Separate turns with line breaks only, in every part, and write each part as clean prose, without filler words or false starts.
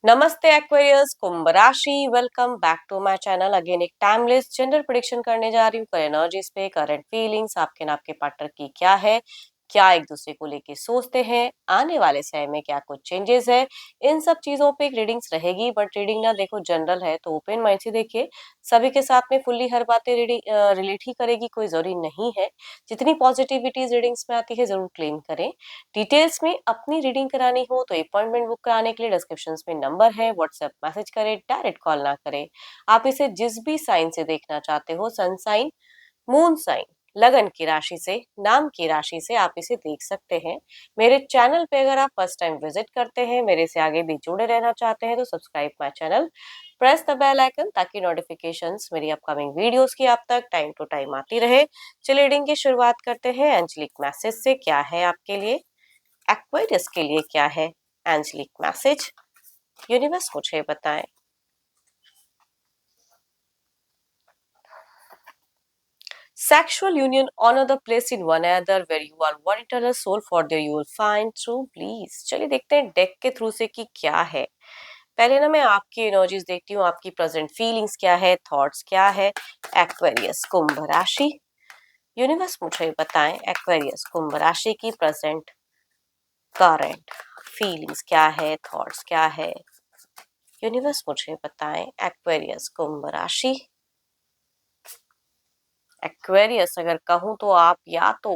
नमस्ते एक्वेरियस, कुंभ राशि। Welcome back to my channel. Again एक टाइमलेस जेंडर प्रेडिक्शन करने जा रही हूँ। कर एनर्जीज पे, करंट फीलिंग्स आपके न आपके पार्टनर की क्या है, क्या एक दूसरे को लेके सोचते हैं, आने वाले समय में क्या कुछ चेंजेस है, इन सब चीजों पे एक रीडिंग्स रहेगी। बट रीडिंग ना देखो जनरल है तो ओपन माइंड से देखिए। सभी के साथ में फुल्ली हर बातें रिलेट ही करेगी, कोई जरूरी नहीं है। जितनी पॉजिटिविटीज रीडिंग्स में आती है जरूर क्लेम करें। डिटेल्स में अपनी रीडिंग करानी हो तो अपॉइंटमेंट बुक कराने के लिए डिस्क्रिप्शन में नंबर है, व्हाट्सएप मैसेज करें, डायरेक्ट कॉल ना करें। आप इसे जिस भी साइन से देखना चाहते हो, सन साइन, मून साइन, लगन की राशि से, नाम की राशि से आप इसे देख सकते हैं। मेरे चैनल पे अगर आप फर्स्ट टाइम विजिट करते हैं, मेरे से आगे भी जुड़े रहना चाहते हैं तो subscribe my channel, press the bell icon ताकि नोटिफिकेशंस मेरी अपकमिंग वीडियोस की आप तक टाइम टू टाइम आती रहे। चलिए रीडिंग की शुरुआत करते हैं एंजलिक मैसेज से। क्या है आपके लिए, एक्वेरियस के लिए क्या है एंजलिक मैसेज, यूनिवर्स मुझे बताएं। Sexual union, honor the place in one another where you are one eternal soul for there you will find true bliss। चलिए देखते हैं डेक के थ्रू से कि क्या है। पहले ना मैं आपकी एनर्जीज देखती हूँ, आपकी प्रेजेंट फीलिंग्स क्या है, थॉट्स क्या है। एक्वेरियस कुंभ राशि, यूनिवर्स मुझे बताएं एक्वेरियस कुंभ राशि की प्रेजेंट करंट फीलिंग्स क्या है, थॉट्स क्या है। यूनिवर्स मुझे बताएं एक्वेरियस कुंभ राशि। एक्वेरियस अगर कहूँ तो आप या तो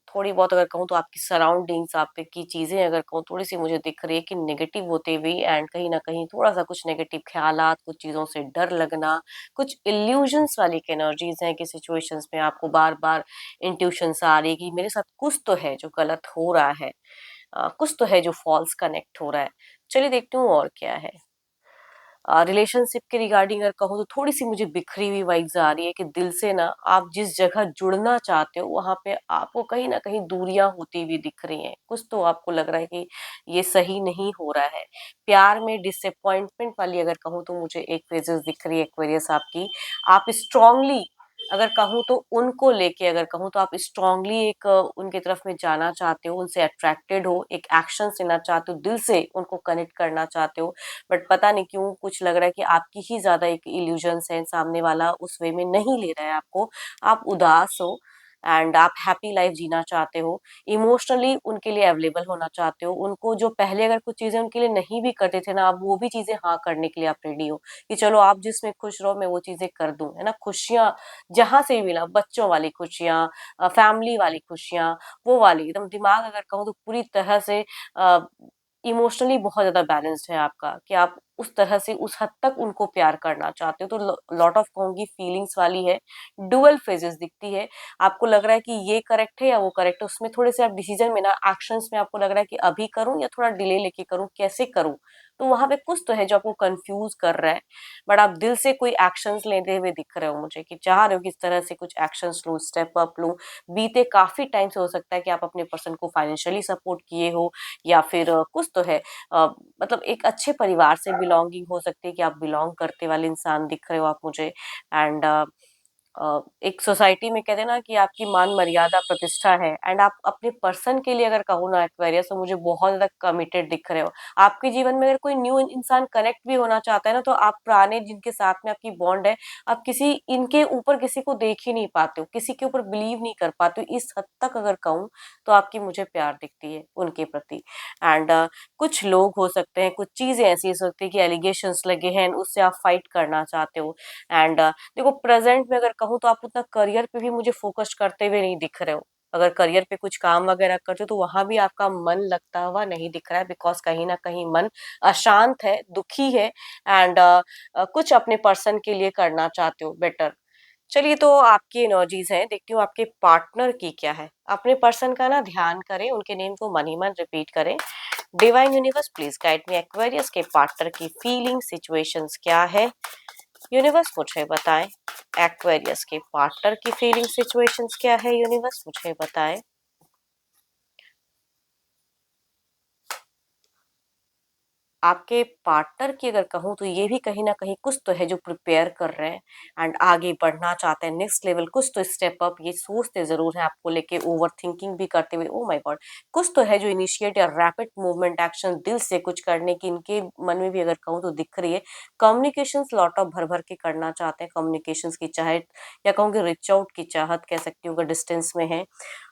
थोड़ी बहुत, अगर कहूँ तो आपकी सराउंडिंग्स, आपकी चीजें अगर कहूँ थोड़ी सी मुझे दिख रही है कि नेगेटिव होते हुए, एंड कहीं ना कहीं थोड़ा सा कुछ नेगेटिव ख्यालात, कुछ चीजों से डर लगना, कुछ इल्यूजन्स वाली एनर्जीज हैं कि सिचुएशंस में आपको बार बार इंट्यूशंस आ रही है कि मेरे साथ कुछ तो है जो गलत हो रहा है, कुछ तो है जो फॉल्स कनेक्ट हो रहा है। चलिए देखती हूँ और क्या है। रिलेशनशिप के रिगार्डिंग अगर कहूँ तो थोड़ी सी मुझे बिखरी हुई वाइब्स आ रही है कि दिल से ना आप जिस जगह जुड़ना चाहते हो वहां पे आपको कहीं ना कहीं दूरियां होती हुई दिख रही हैं। कुछ तो आपको लग रहा है कि ये सही नहीं हो रहा है। प्यार में डिसअपॉइंटमेंट वाली अगर कहूँ तो मुझे एक फेजेस दिख रही है एक्वेरियस आपकी। आप स्ट्रांगली अगर कहूँ तो उनको लेके, अगर कहूँ तो आप स्ट्रांगली एक उनकी तरफ में जाना चाहते हो, उनसे अट्रैक्टेड हो, एक एक्शन लेना चाहते हो, दिल से उनको कनेक्ट करना चाहते हो। बट पता नहीं क्यों कुछ लग रहा है कि आपकी ही ज्यादा एक इल्यूजन्स है, सामने वाला उस वे में नहीं ले रहा है आपको। आप उदास हो एंड आप हैप्पी लाइफ जीना चाहते हो, इमोशनली उनके लिए अवेलेबल होना चाहते हो। उनको जो पहले अगर कुछ चीजें उनके लिए नहीं भी करते थे ना, आप वो भी चीजें हाँ करने के लिए आप रेडी हो कि चलो आप जिसमें खुश रहो मैं वो चीजें कर दूं, है ना। खुशियां जहां से भी मिला, बच्चों वाली खुशियां, फैमिली वाली खुशियां, वो वाली एकदम दिमाग अगर कहूँ तो पूरी तरह से इमोशनली बहुत ज्यादा बैलेंस्ड है आपका, कि आप उस तरह से उस हद तक उनको प्यार करना चाहते हो। तो लॉट ऑफ कहूंगी फीलिंग्स वाली है, डुअल फेजेस दिखती है। आपको लग रहा है कि ये करेक्ट है या वो करेक्ट है, उसमें थोड़े से आप डिसीजन में ना, एक्शंस में आपको लग रहा है कि अभी करूं या थोड़ा डिले लेके करूं, कैसे करूं। तो वहां पे कुछ तो है जो आपको कंफ्यूज कर रहा है। बट आप दिल से कोई एक्शंस लेते हुए दिख रहे हो मुझे, कि चाह रहे हो किस तरह से कुछ एक्शंस लूं, स्टेप अप लूं। बीते काफी टाइम से हो सकता है कि आप अपने पर्सन को फाइनेंशियली सपोर्ट किए हो, या फिर कुछ तो है। अ, मतलब एक अच्छे परिवार से बिलोंगिंग हो सकती है, कि आप बिलोंग करते वाले इंसान दिख रहे हो आप मुझे। एंड एक सोसाइटी में कहते हैं ना कि आपकी मान मर्यादा प्रतिष्ठा है, एंड आप अपने पर्सन के लिए अगर कहूँ ना एक्वेरियस, तो मुझे बहुत ज्यादा कमिटेड दिख रहे हो। आपके जीवन में अगर कोई न्यू इंसान कनेक्ट भी होना चाहता है ना, तो आप पुराने जिनके साथ में आपकी बॉन्ड है, आप किसी इनके ऊपर किसी को देख ही नहीं पाते हो, किसी के ऊपर बिलीव नहीं कर पाते हो। इस हद तक अगर कहूँ तो आपकी मुझे प्यार दिखती है उनके प्रति। एंड कुछ लोग हो सकते हैं, कुछ चीजें ऐसी हो सकती है कि एलिगेशंस लगे हैं and उससे आप फाइट करना चाहते हो। एंड देखो प्रेजेंट में अगर कहूँ तो आप उतना करियर पे भी मुझे फोकस करते हुए नहीं दिख रहे हो। अगर करियर पे कुछ काम वगैरह करते हो तो वहां भी आपका मन लगता हुआ नहीं दिख रहा है, बिकॉज कहीं ना कहीं मन अशांत है, दुखी है। एंड कुछ अपने पर्सन के लिए करना चाहते हो बेटर। चलिए तो आपकी एनर्जीज हैं, देखती हूँ आपके पार्टनर की क्या है। अपने पर्सन का ना ध्यान करें, उनके नेम को मन ही मन रिपीट करें। Divine universe please guide me, Aquarius के पार्टनर की फीलिंग सिचुएशंस क्या है। यूनिवर्स मुझे बताएं एक्वेरियस के पार्टनर की फीलिंग सिचुएशंस क्या है। यूनिवर्स मुझे बताएं। आपके पार्टनर की अगर कहूँ तो ये भी कहीं न कहीं कुछ तो है जो प्रिपेयर कर रहे हैं एंड आगे बढ़ना चाहते हैं, नेक्स्ट लेवल कुछ तो स्टेप अप ये सोचते ज़रूर हैं आपको लेके, ओवरथिंकिंग भी करते हुए, ओह माय गॉड! कुछ तो है जो इनिशिएट या रैपिड मूवमेंट एक्शन दिल से कुछ करने की इनके मन में भी अगर कहूँ तो दिख रही है। कम्युनिकेशंस लॉट ऑफ भर-भर के करना चाहते हैं, कम्युनिकेशंस की चाहे या कहूँगी रीच आउट की चाहत कह सकती हूँ अगर डिस्टेंस में है।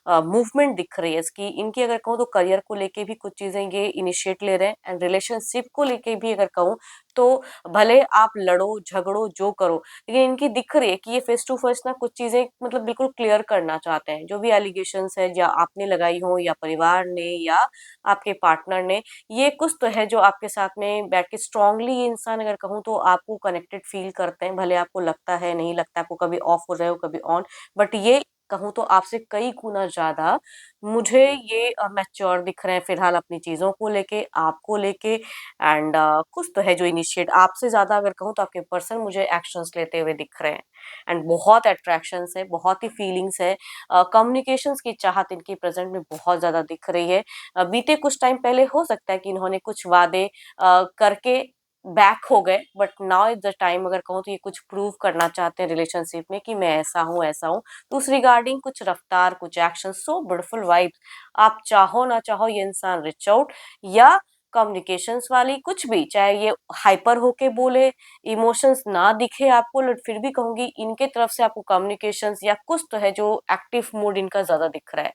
मूवमेंट दिख रही है इसकी, इनकी अगर कहूँ तो करियर को लेके भी कुछ चीज़ें ये इनिशिएट ले रहे हैं एंड रिलेशनशिप को लेके भी अगर कहूँ तो भले आप लड़ो, झगड़ो, जो करो, लेकिन इनकी दिख रही है कि ये फेस टू फेस ना कुछ चीज़ें मतलब बिल्कुल क्लियर करना चाहते हैं। जो भी एलिगेशंस है या आपने लगाई हो या परिवार ने या आपके पार्टनर ने, ये कुछ तो है जो आपके साथ में बैठ के स्ट्रांगली ये इंसान अगर कहूँ तो आपको कनेक्टेड फील करते हैं। भले आपको लगता है, नहीं लगता, आपको कभी ऑफ हो रहे हो, कभी ऑन, बट ये कहूँ तो आपसे कई गुना ज़्यादा मुझे ये मैच्योर दिख रहे हैं फिलहाल अपनी चीज़ों को लेके, आपको लेके एंड कुछ तो है जो इनिशिएट आपसे ज़्यादा अगर कहूँ तो आपके पर्सन मुझे एक्शंस लेते हुए दिख रहे हैं एंड बहुत अट्रैक्शंस है, बहुत ही फीलिंग्स है। कम्युनिकेशंस की चाहत इनकी प्रेज़ेंट में बहुत ज़्यादा दिख रही है। बीते कुछ टाइम पहले हो सकता है कि इन्होंने कुछ वादे करके बैक हो गए, but now is the time अगर कहूँ तो ये कुछ प्रूव करना चाहते हैं रिलेशनशिप में कि मैं ऐसा हूँ, ऐसा हूँ। तो उस रिगार्डिंग कुछ रफ्तार, कुछ एक्शन, सो ब्यूटीफुल वाइब्स, आप चाहो ना चाहो ये इंसान रीच आउट या कम्युनिकेशंस वाली कुछ भी, चाहे ये हाइपर होके बोले, इमोशंस ना दिखे आपको, फिर भी कहूंगी इनके तरफ से आपको कम्युनिकेशंस या कुछ तो है जो एक्टिव मूड इनका ज्यादा दिख रहा है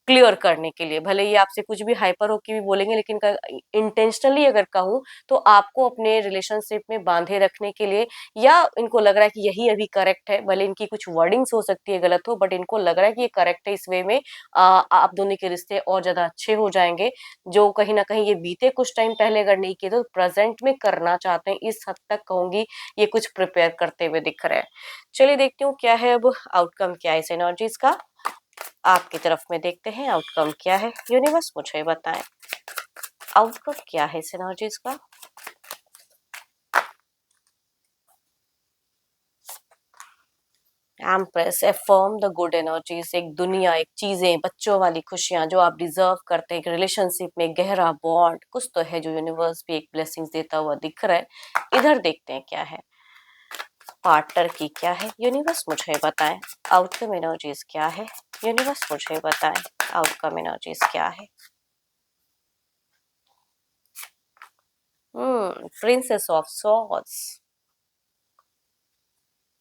क्लियर करने के लिए। भले ही आपसे कुछ भी हाइपर होके भी बोलेंगे, लेकिन इंटेंशनली अगर कहूँ तो आपको अपने रिलेशनशिप में बांधे रखने के लिए, या इनको लग रहा है कि यही अभी करेक्ट है, भले इनकी कुछ वर्डिंग्स हो सकती है गलत हो, बट इनको लग रहा है कि ये करेक्ट है, इस वे में आप दोनों के रिश्ते और ज्यादा अच्छे हो जाएंगे, जो कहीं ना कहीं ये बीते कुछ टाइम पहले अगर नहीं किए तो प्रेजेंट में करना चाहते हैं। इस हद तक कहूंगी ये कुछ प्रिपेयर करते हुए दिख रहे हैं। चलिए देखती हूँ क्या है अब आउटकम, क्या है इस एनर्जीज का। आपकी तरफ में देखते हैं आउटकम क्या है, यूनिवर्स मुझे बताएं आउटकम क्या है इस एनर्जीज का। Empress, affirm the good energies, एक दुनिया, एक चीजें, बच्चों वाली खुशियां जो आप डिजर्व करते हैं, एक रिलेशनशिप में गहरा बॉन्ड, कुछ तो है जो यूनिवर्स भी एक ब्लेसिंग्स देता हुआ दिख रहा है। इधर देखते हैं क्या है, पार्टनर की क्या है, यूनिवर्स मुझे बताएं आउटकम एनर्जीज क्या है, यूनिवर्स मुझे बताएं आउटकम एनर्जीज क्या है। प्रिंसेस ऑफ सॉर्ड्स,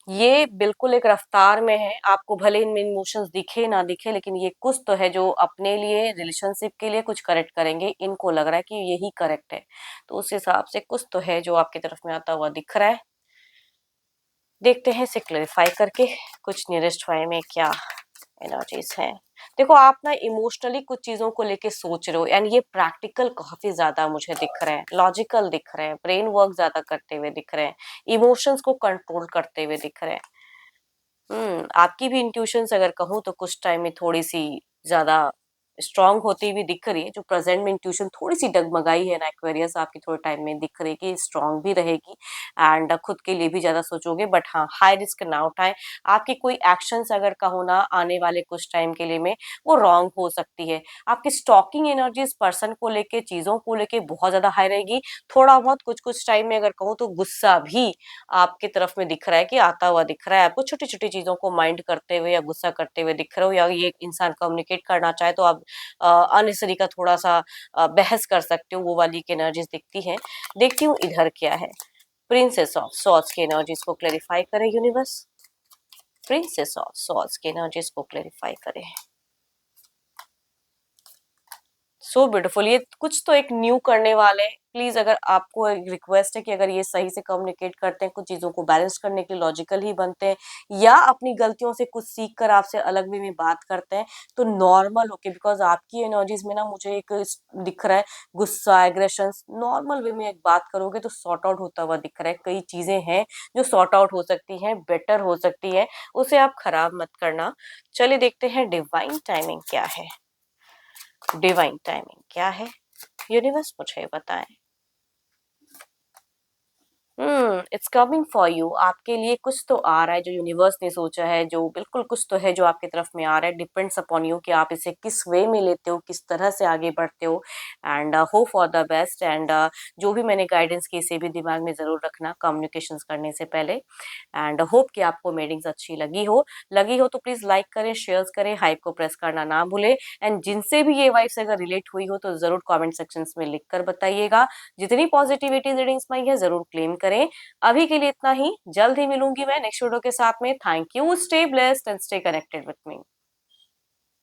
ये बिल्कुल एक रफ्तार में है, आपको भले इनमें इमोशंस दिखे ना दिखे, लेकिन ये कुछ तो है जो अपने लिए, रिलेशनशिप के लिए कुछ करेक्ट करेंगे, इनको लग रहा है कि यही करेक्ट है, तो उस हिसाब से कुछ तो है जो आपकी तरफ में आता हुआ दिख रहा है। देखते हैं इसे क्लेरिफाई करके कुछ नियरेस्ट वाई में क्या एनर्जीज हैं। देखो आप ना इमोशनली कुछ चीजों को लेके सोच रहे हो एंड ये प्रैक्टिकल काफी ज्यादा मुझे दिख रहे हैं, लॉजिकल दिख रहे हैं, ब्रेन वर्क ज्यादा करते हुए दिख रहे हैं, इमोशंस को कंट्रोल करते हुए दिख रहे हैं। आपकी भी इंट्यूशंस अगर कहूँ तो कुछ टाइम में थोड़ी-सी ज़्यादा स्ट्रॉन्ग होती हुई दिख रही है, जो प्रेज़ेंट में इंट्यूशन थोड़ी-सी डगमगाई है ना एक्वेरियस, आपकी थोड़े टाइम में दिख रही है कि स्ट्रॉन्ग भी रहेगी एंड खुद के लिए भी ज़्यादा सोचोगे, बट हाँ, हाई रिस्क ना उठाएँ। आपकी कोई एक्शंस अगर कहो ना आने वाले कुछ टाइम के लिए में, वो रॉन्ग हो सकती है। आपकी स्टॉकिंग एनर्जीज़ पर्सन को लेके, चीज़ों को लेके बहुत ज़्यादा हाई रहेगी। थोड़ा बहुत कुछ-कुछ टाइम में अगर कहूँ तो गुस्सा भी आपकी तरफ में दिख रहा है कि आता हुआ दिख रहा है, आपको छोटी-छोटी चीज़ों को माइंड करते हुए या गुस्सा करते हुए दिख रहे हो, या ये इंसान कम्युनिकेट करना चाहे तो आप अननेसेसरी का थोड़ा-सा बहस कर सकते हो, वो वाली एक एनर्जीज़ दिखती हैं। देखती हूँ इधर क्या है। प्रिंसेस ऑफ सॉर्ड्स की एनर्जीज़ को क्लैरिफाई करे यूनिवर्स। प्रिंसेस ऑफ सॉर्ड्स की एनर्जीज़ को क्लैरिफाई करे। सो ब्यूटीफुल, ये कुछ तो एक न्यू करने वाले हैं। प्लीज अगर आपको एक रिक्वेस्ट है कि अगर ये सही से कम्युनिकेट करते हैं, कुछ चीजों को बैलेंस करने के लिए लॉजिकल ही बनते हैं, या अपनी गलतियों से कुछ सीख कर आपसे अलग वे में बात करते हैं, तो नॉर्मल होके, बिकॉज आपकी एनर्जीज में ना मुझे एक दिख रहा है गुस्सा, एग्रेशन, नॉर्मल वे में एक बात करोगे तो सॉर्ट आउट होता हुआ दिख रहा है। कई चीजें हैं जो सॉर्ट आउट हो सकती हैं, बेटर हो सकती है, उसे आप खराब मत करना। चलिए देखते हैं डिवाइन टाइमिंग क्या है, डिवाइन टाइमिंग क्या है, यूनिवर्स मुझे बताएं। इट्स कमिंग फॉर यू, आपके लिए कुछ तो आ रहा है जो यूनिवर्स ने सोचा है, जो बिल्कुल कुछ तो है जो आपकी तरफ में आ रहा है। डिपेंड्स अपॉन यू कि आप इसे किस वे में लेते हो, किस तरह से आगे बढ़ते हो। And hope for the best. And जो भी मैंने गाइडेंस की इसे भी दिमाग में जरूर रखना कम्युनिकेशंस करने से पहले। एंड होप कि आपको मीटिंग्स अच्छी लगी हो तो प्लीज लाइक करें, शेयर करें, हाइप को प्रेस करना ना भूले। एंड जिनसे भी ये वाइब्स अगर रिलेट हुई हो तो जरूर कमेंट सेक्शन में लिख कर बताइएगा। जितनी पॉजिटिविटी रीडिंग्स में है जरूर क्लेम करें। अभी के लिए इतना ही, जल्द ही मिलूंगी मैं नेक्स्ट वीडियो के साथ में। Thank you, stay blessed and stay connected with me.